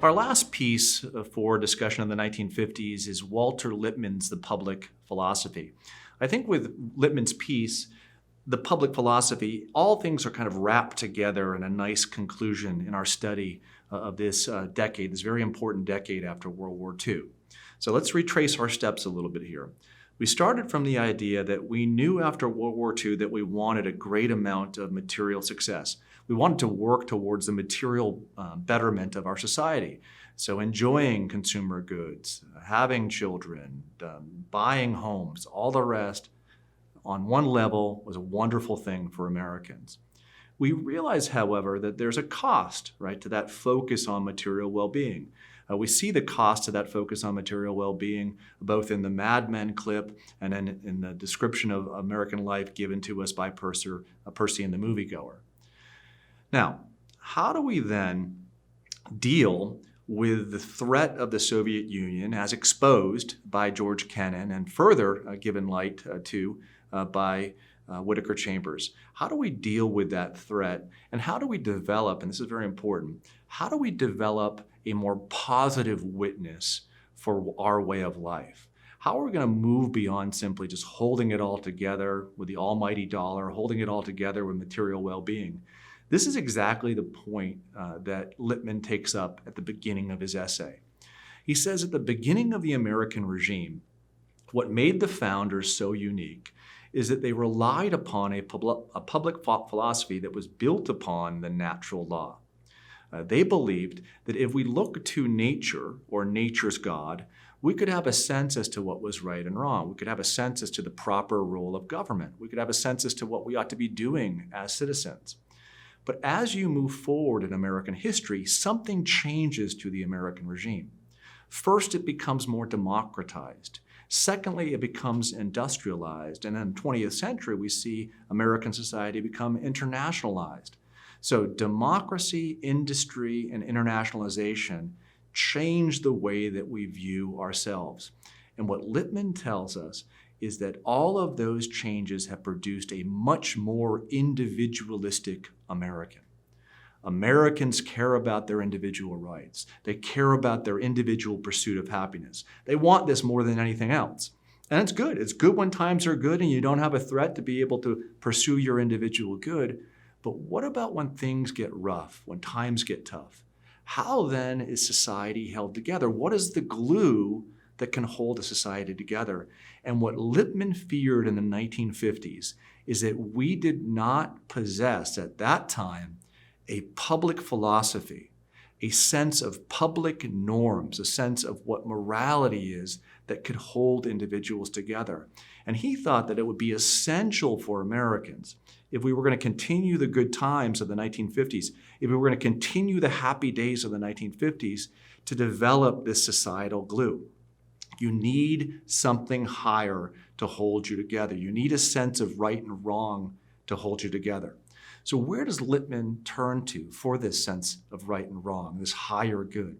Our last piece for discussion of the 1950s is Walter Lippmann's The Public Philosophy. I think with Lippmann's piece, The Public Philosophy, all things are kind of wrapped together in a nice conclusion in our study of this decade, this very important decade after World War II. So let's retrace our steps a little bit here. We started from the idea that we knew after World War II that we wanted a great amount of material success. We wanted to work towards the material betterment of our society. So enjoying consumer goods, having children, buying homes, all the rest, on one level was a wonderful thing for Americans. We realize, however, that there's a cost, right, to that focus on material well-being. We see the cost of that focus on material well-being both in the Mad Men clip and in the description of American life given to us by Percy and the moviegoer. Now, how do we then deal with the threat of the Soviet Union as exposed by George Kennan and further given light to by Whittaker Chambers? How do we deal with that threat, and how do we develop, and this is very important, how do we develop a more positive witness for our way of life? How are we going to move beyond simply just holding it all together with the almighty dollar, holding it all together with material well-being? This is exactly the point that Lippman takes up at the beginning of his essay. He says at the beginning of the American regime, what made the founders so unique is that they relied upon a public philosophy that was built upon the natural law. They believed that if we look to nature or nature's God, we could have a sense as to what was right and wrong. We could have a sense as to the proper role of government. We could have a sense as to what we ought to be doing as citizens. But as you move forward in American history, something changes to the American regime. First, it becomes more democratized. Secondly, it becomes industrialized. And in the 20th century, we see American society become internationalized. So democracy, industry, and internationalization change the way that we view ourselves. And what Lippman tells us is that all of those changes have produced a much more individualistic American. Americans care about their individual rights. They care about their individual pursuit of happiness. They want this more than anything else. And it's good. It's good when times are good and you don't have a threat to be able to pursue your individual good. But what about when things get rough, when times get tough? How then is society held together? What is the glue that can hold a society together? And what Lippman feared in the 1950s is that we did not possess at that time a public philosophy, a sense of public norms, a sense of what morality is that could hold individuals together. And he thought that it would be essential for Americans, if we were going to continue the good times of the 1950s, if we were going to continue the happy days of the 1950s, to develop this societal glue. You need something higher to hold you together. You need a sense of right and wrong to hold you together. So where does Lippman turn to for this sense of right and wrong, this higher good?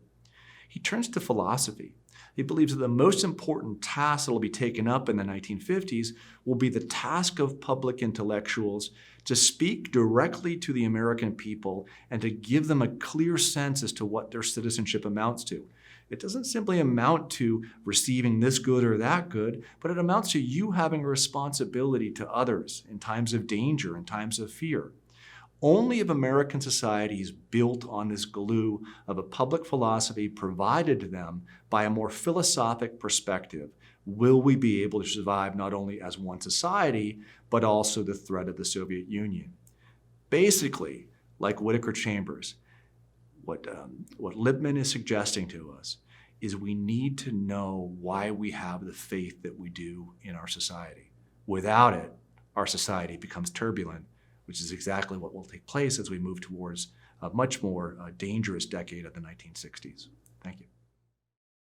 He turns to philosophy. He believes that the most important task that will be taken up in the 1950s will be the task of public intellectuals to speak directly to the American people and to give them a clear sense as to what their citizenship amounts to. It doesn't simply amount to receiving this good or that good, but it amounts to you having a responsibility to others in times of danger, in times of fear. Only if American society is built on this glue of a public philosophy provided to them by a more philosophic perspective will we be able to survive not only as one society, but also the threat of the Soviet Union. Basically, like Whittaker Chambers, what Lippman is suggesting to us is we need to know why we have the faith that we do in our society. Without it, our society becomes turbulent, which is exactly what will take place as we move towards a much more dangerous decade of the 1960s. Thank you.